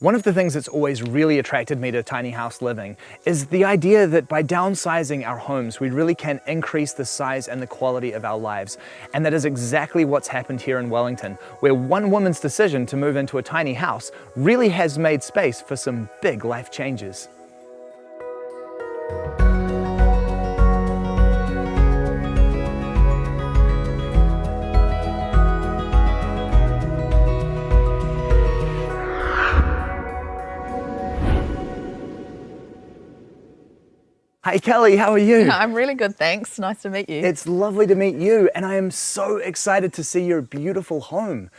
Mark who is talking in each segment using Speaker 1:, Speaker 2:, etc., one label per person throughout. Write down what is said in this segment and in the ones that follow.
Speaker 1: One of the things that's always really attracted me to tiny house living is the idea that by downsizing our homes, we really can increase the size and the quality of our lives. And that is exactly what's happened here in Wellington, where one woman's decision to move into a tiny house really has made space for some big life changes. Hi Kelly, how are you?
Speaker 2: I'm really good, thanks. Nice to meet you.
Speaker 1: It's lovely to meet you, and I am so excited to see your beautiful home.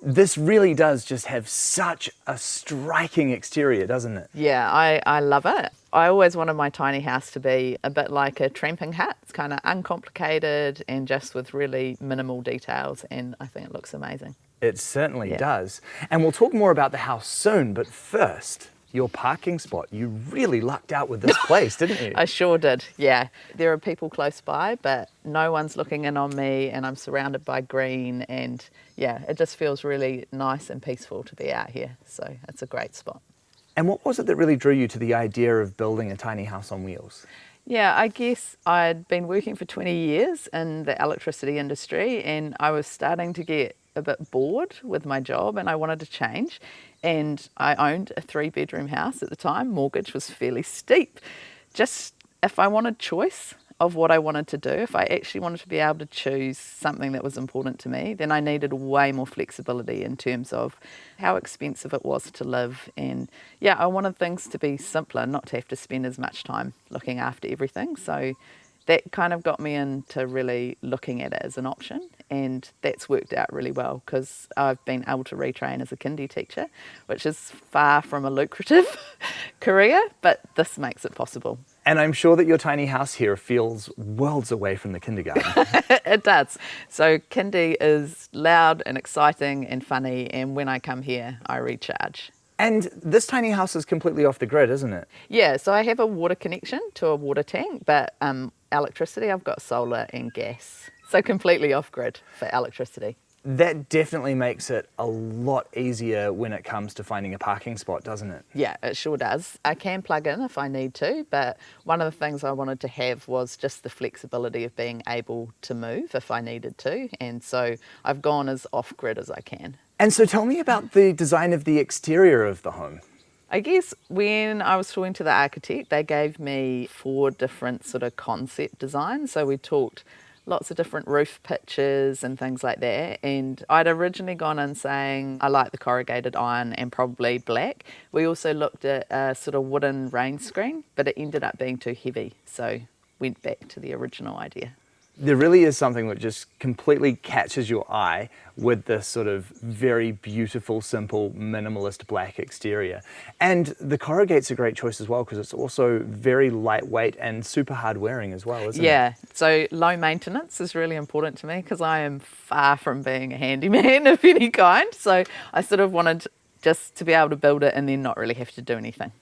Speaker 1: This really does just have such a striking exterior, doesn't it?
Speaker 2: Yeah, I love it. I always wanted my tiny house to be a bit like a tramping hut. It's kind of uncomplicated and just with really minimal details, and I think it looks amazing.
Speaker 1: It certainly does. And we'll talk more about the house soon, but first, your parking spot. You really lucked out with this place, didn't you?
Speaker 2: I sure did, yeah. There are people close by, but no one's looking in on me, and I'm surrounded by green, and yeah, it just feels really nice and peaceful to be out here. So it's a great spot.
Speaker 1: And what was it that really drew you to the idea of building a tiny house on wheels?
Speaker 2: Yeah, I guess I'd been working for 20 years in the electricity industry, and I was starting to get a bit bored with my job, and I wanted to change. And I owned a 3-bedroom house at the time. Mortgage was fairly steep. Just if I wanted choice of what I wanted to do, if I actually wanted to be able to choose something that was important to me, then I needed way more flexibility in terms of how expensive it was to live. And yeah, I wanted things to be simpler, not to have to spend as much time looking after everything. So that kind of got me into really looking at it as an option, and that's worked out really well because I've been able to retrain as a kindy teacher, which is far from a lucrative career, but this makes it possible.
Speaker 1: And I'm sure that your tiny house here feels worlds away from the kindergarten.
Speaker 2: It does. So kindy is loud and exciting and funny, and when I come here, I recharge.
Speaker 1: And this tiny house is completely off the grid, isn't it?
Speaker 2: Yeah, so I have a water connection to a water tank, but electricity, I've got solar and gas. So completely off grid for electricity.
Speaker 1: That definitely makes it a lot easier when it comes to finding a parking spot, doesn't it?
Speaker 2: Yeah, it sure does. I can plug in if I need to, but one of the things I wanted to have was just the flexibility of being able to move if I needed to. And so I've gone as off grid as I can.
Speaker 1: And so tell me about the design of the exterior of the home.
Speaker 2: I guess when I was talking to the architect, they gave me 4 different sort of concept designs. So we talked lots of different roof pitches and things like that. And I'd originally gone in saying I like the corrugated iron and probably black. We also looked at a sort of wooden rain screen, but it ended up being too heavy. So went back to the original idea.
Speaker 1: There really is something that just completely catches your eye with this sort of very beautiful, simple, minimalist black exterior. And the corrugate's a great choice as well because it's also very lightweight and super hard wearing as well, isn't it?
Speaker 2: Yeah, so low maintenance is really important to me because I am far from being a handyman of any kind. So I sort of wanted just to be able to build it and then not really have to do anything.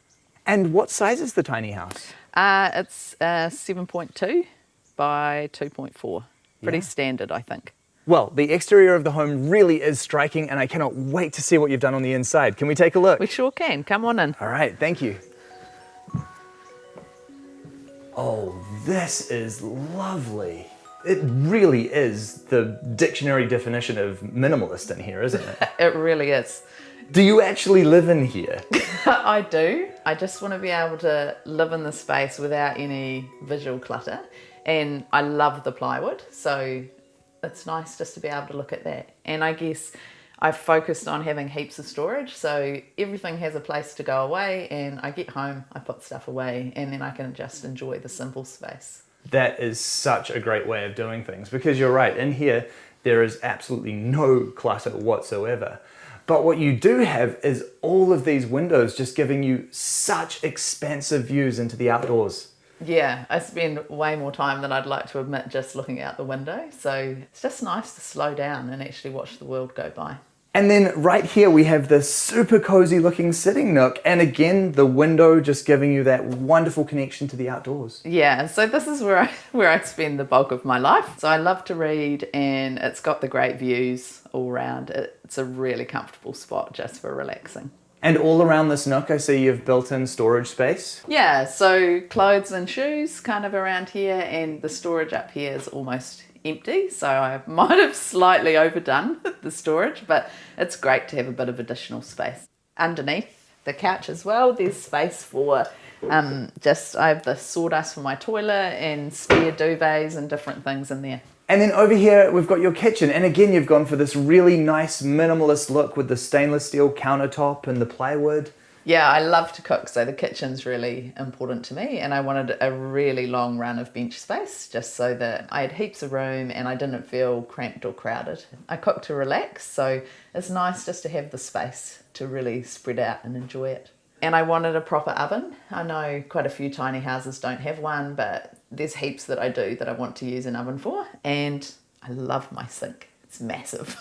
Speaker 1: And what size is the tiny house?
Speaker 2: It's 7.2 by 2.4. Pretty standard, I think.
Speaker 1: Well, the exterior of the home really is striking, and I cannot wait to see what you've done on the inside. Can we take a look?
Speaker 2: We sure can. Come on in.
Speaker 1: All right, thank you. Oh, this is lovely. It really is the dictionary definition of minimalist in here, isn't it?
Speaker 2: It really is.
Speaker 1: Do you actually live in here?
Speaker 2: I do. I just want to be able to live in the space without any visual clutter. And I love the plywood, so it's nice just to be able to look at that. And I guess I've focused on having heaps of storage, so everything has a place to go away, and I get home, I put stuff away, and then I can just enjoy the simple space.
Speaker 1: That is such a great way of doing things, because you're right, in here there is absolutely no clutter whatsoever. But what you do have is all of these windows just giving you such expansive views into the outdoors.
Speaker 2: Yeah, I spend way more time than I'd like to admit just looking out the window. So it's just nice to slow down and actually watch the world go by.
Speaker 1: And then right here we have this super cozy looking sitting nook, and again the window just giving you that wonderful connection to the outdoors.
Speaker 2: Yeah, so this is where I spend the bulk of my life. So I love to read, and it's got the great views all around. It's a really comfortable spot just for relaxing.
Speaker 1: And all around this nook, I see you've built in storage space.
Speaker 2: Yeah, so clothes and shoes kind of around here, and the storage up here is almost empty, so I might have slightly overdone the storage, but it's great to have a bit of additional space. Underneath the couch as well, there's space for I have the sawdust for my toilet and spare duvets and different things in there.
Speaker 1: And then over here, we've got your kitchen. And again, you've gone for this really nice minimalist look with the stainless steel countertop and the plywood.
Speaker 2: Yeah, I love to cook, so the kitchen's really important to me, and I wanted a really long run of bench space just so that I had heaps of room and I didn't feel cramped or crowded. I cook to relax, so it's nice just to have the space to really spread out and enjoy it. And I wanted a proper oven. I know quite a few tiny houses don't have one, but there's heaps that I do that I want to use an oven for, and I love my sink. It's massive.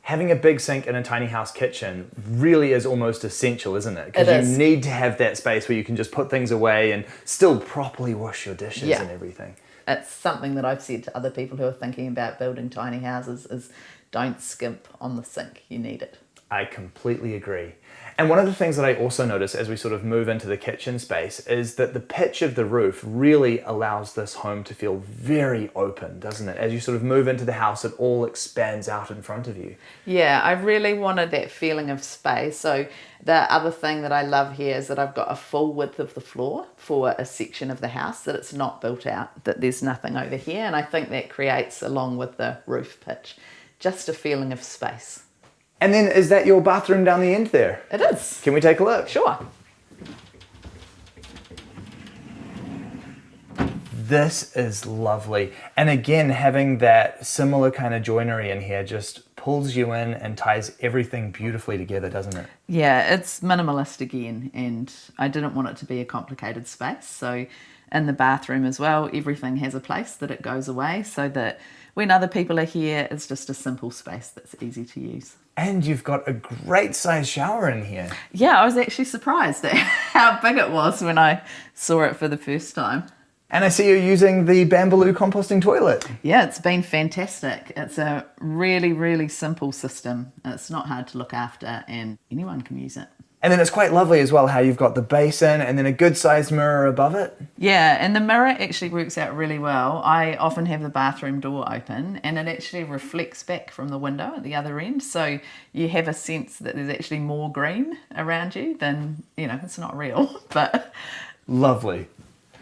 Speaker 1: Having a big sink in a tiny house kitchen really is almost essential, isn't it?
Speaker 2: It
Speaker 1: Because
Speaker 2: is.
Speaker 1: you need to have that space where you can just put things away and still properly wash your dishes
Speaker 2: Yeah.
Speaker 1: and everything.
Speaker 2: It's something that I've said to other people who are thinking about building tiny houses is don't skimp on the sink. You need it.
Speaker 1: I completely agree. And one of the things that I also notice as we sort of move into the kitchen space is that the pitch of the roof really allows this home to feel very open, doesn't it? As you sort of move into the house, it all expands out in front of you.
Speaker 2: Yeah, I really wanted that feeling of space. So the other thing that I love here is that I've got a full width of the floor for a section of the house, that it's not built out, that there's nothing over here. And I think that creates, along with the roof pitch, just a feeling of space.
Speaker 1: And then is that your bathroom down the end there?
Speaker 2: It is.
Speaker 1: Can we take a look?
Speaker 2: Sure.
Speaker 1: This is lovely. And again, having that similar kind of joinery in here just pulls you in and ties everything beautifully together, doesn't it?
Speaker 2: Yeah, it's minimalist again, and I didn't want it to be a complicated space. So in the bathroom as well, everything has a place that it goes away so that when other people are here, it's just a simple space that's easy to use.
Speaker 1: And you've got a great size shower in here.
Speaker 2: Yeah, I was actually surprised at how big it was when I saw it for the first time.
Speaker 1: And I see you're using the Bambaloo composting toilet.
Speaker 2: Yeah, it's been fantastic. It's a really, really simple system. It's not hard to look after, and anyone can use it.
Speaker 1: And then it's quite lovely as well how you've got the basin and then a good sized mirror above it.
Speaker 2: Yeah, and the mirror actually works out really well. I often have the bathroom door open and it actually reflects back from the window at the other end. So you have a sense that there's actually more green around you than, it's not real, but...
Speaker 1: Lovely.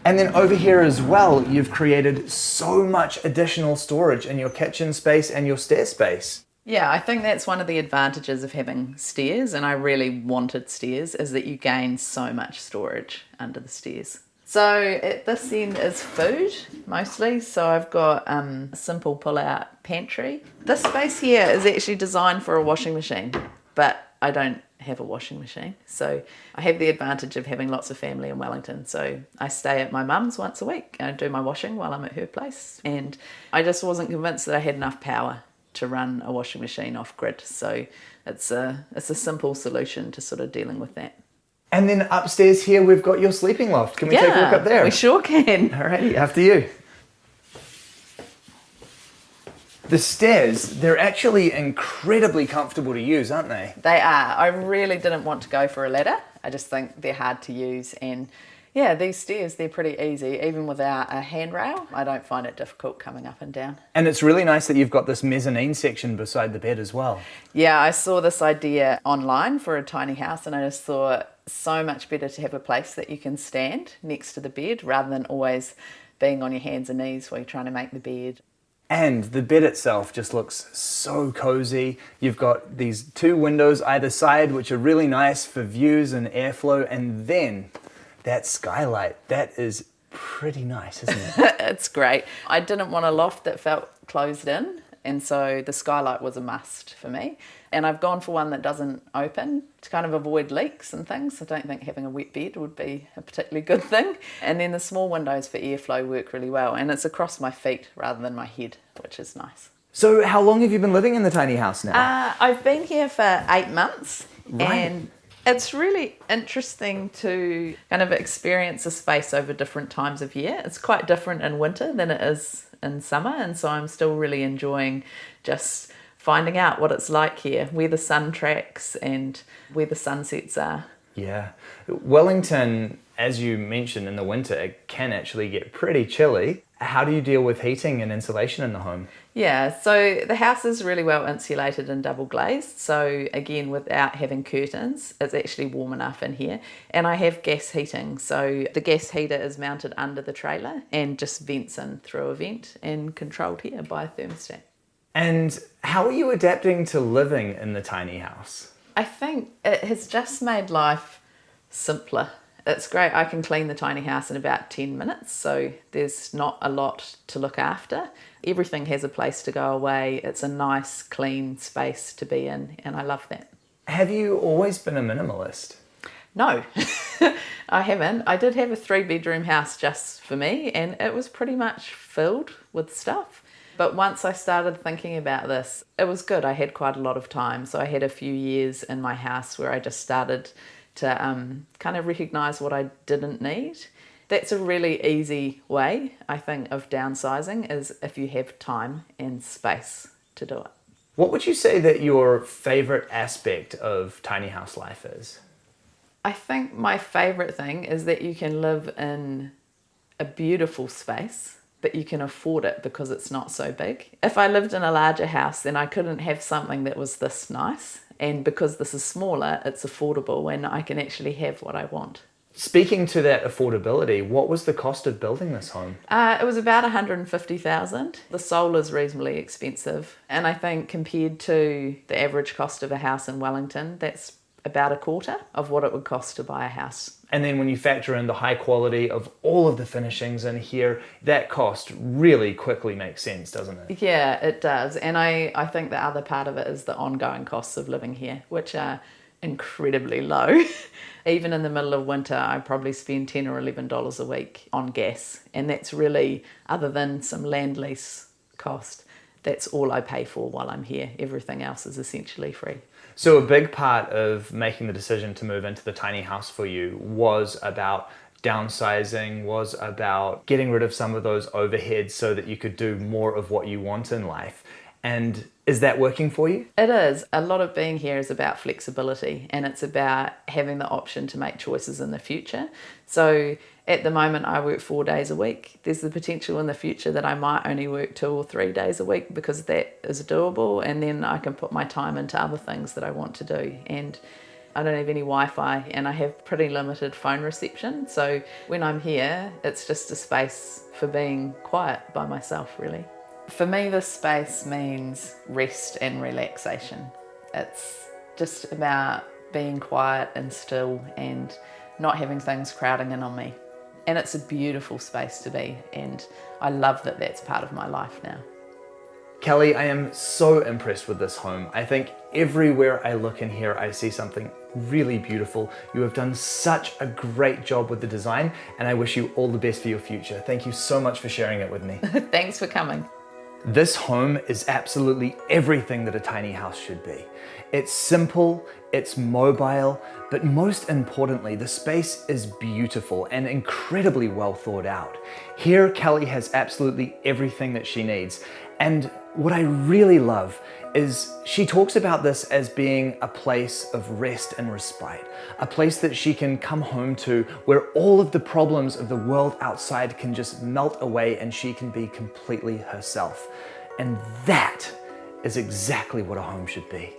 Speaker 1: And then over here as well, you've created so much additional storage in your kitchen space and your stair space.
Speaker 2: Yeah, I think that's one of the advantages of having stairs, and I really wanted stairs, is that you gain so much storage under the stairs. So at this end is food, mostly. So I've got a simple pull-out pantry. This space here is actually designed for a washing machine, but I don't have a washing machine. So I have the advantage of having lots of family in Wellington. So I stay at my mum's once a week and I do my washing while I'm at her place. And I just wasn't convinced that I had enough power to run a washing machine off grid. So it's a simple solution to sort of dealing with that.
Speaker 1: And then upstairs here, we've got your sleeping loft. Can we take a look up there?
Speaker 2: We sure can.
Speaker 1: Alrighty, after you. The stairs, they're actually incredibly comfortable to use, aren't they?
Speaker 2: They are. I really didn't want to go for a ladder. I just think they're hard to use, and yeah, these stairs, they're pretty easy. Even without a handrail, I don't find it difficult coming up and down.
Speaker 1: And it's really nice that you've got this mezzanine section beside the bed as well.
Speaker 2: Yeah, I saw this idea online for a tiny house, and I just thought so much better to have a place that you can stand next to the bed rather than always being on your hands and knees while you're trying to make the bed.
Speaker 1: And the bed itself just looks so cozy. You've got these two windows either side, which are really nice for views and airflow. And then that skylight, that is pretty nice, isn't it?
Speaker 2: It's great. I didn't want a loft that felt closed in, and so the skylight was a must for me. And I've gone for one that doesn't open to kind of avoid leaks and things. I don't think having a wet bed would be a particularly good thing. And then the small windows for airflow work really well, and it's across my feet rather than my head, which is nice.
Speaker 1: So how long have you been living in the tiny house now?
Speaker 2: I've been here for 8 months,
Speaker 1: Right.
Speaker 2: and it's really interesting to kind of experience a space over different times of year. It's quite different in winter than it is in summer, and so I'm still really enjoying just finding out what it's like here, where the sun tracks and where the sunsets are.
Speaker 1: Yeah. Wellington, as you mentioned, in the winter, it can actually get pretty chilly. How do you deal with heating and insulation in the home?
Speaker 2: Yeah, so the house is really well insulated and double glazed. So again, without having curtains, it's actually warm enough in here. And I have gas heating. So the gas heater is mounted under the trailer and just vents in through a vent and controlled here by a thermostat.
Speaker 1: And how are you adapting to living in the tiny house?
Speaker 2: I think it has just made life simpler. It's great. I can clean the tiny house in about 10 minutes, so there's not a lot to look after. Everything has a place to go away. It's a nice, clean space to be in, and I love that.
Speaker 1: Have you always been a minimalist?
Speaker 2: No, I haven't. I did have a 3-bedroom house just for me, and it was pretty much filled with stuff. But once I started thinking about this, it was good. I had quite a lot of time, so I had a few years in my house where I just started to kind of recognise what I didn't need. That's a really easy way, I think, of downsizing, is if you have time and space to do it.
Speaker 1: What would you say that your favourite aspect of tiny house life is?
Speaker 2: I think my favourite thing is that you can live in a beautiful space, but you can afford it because it's not so big. If I lived in a larger house, then I couldn't have something that was this nice. And because this is smaller, it's affordable and I can actually have what I want.
Speaker 1: Speaking to that affordability, what was the cost of building this home?
Speaker 2: It was about $150,000. The solar is reasonably expensive. And I think compared to the average cost of a house in Wellington, that's about a quarter of what it would cost to buy a house.
Speaker 1: And then when you factor in the high quality of all of the finishings in here, that cost really quickly makes sense, doesn't it?
Speaker 2: Yeah, it does. And I think the other part of it is the ongoing costs of living here, which are incredibly low. Even in the middle of winter, I probably spend $10 or $11 a week on gas. And that's really, other than some land lease cost, that's all I pay for while I'm here. Everything else is essentially free.
Speaker 1: So a big part of making the decision to move into the tiny house for you was about downsizing, was about getting rid of some of those overheads so that you could do more of what you want in life. And is that working for you?
Speaker 2: It is. A lot of being here is about flexibility, and it's about having the option to make choices in the future. So at the moment I work 4 days a week. There's the potential in the future that I might only work 2 or 3 days a week because that is doable, and then I can put my time into other things that I want to do. And I don't have any Wi-Fi and I have pretty limited phone reception. So when I'm here, it's just a space for being quiet by myself, really. For me, this space means rest and relaxation. It's just about being quiet and still and not having things crowding in on me. And it's a beautiful space to be, and I love that that's part of my life now.
Speaker 1: Kelly, I am so impressed with this home. I think everywhere I look in here, I see something really beautiful. You have done such a great job with the design, and I wish you all the best for your future. Thank you so much for sharing it with me.
Speaker 2: Thanks for coming.
Speaker 1: This home is absolutely everything that a tiny house should be. It's simple, it's mobile, but most importantly, the space is beautiful and incredibly well thought out. Here, Kelly has absolutely everything that she needs. And what I really love is she talks about this as being a place of rest and respite, a place that she can come home to where all of the problems of the world outside can just melt away and she can be completely herself. And that is exactly what a home should be.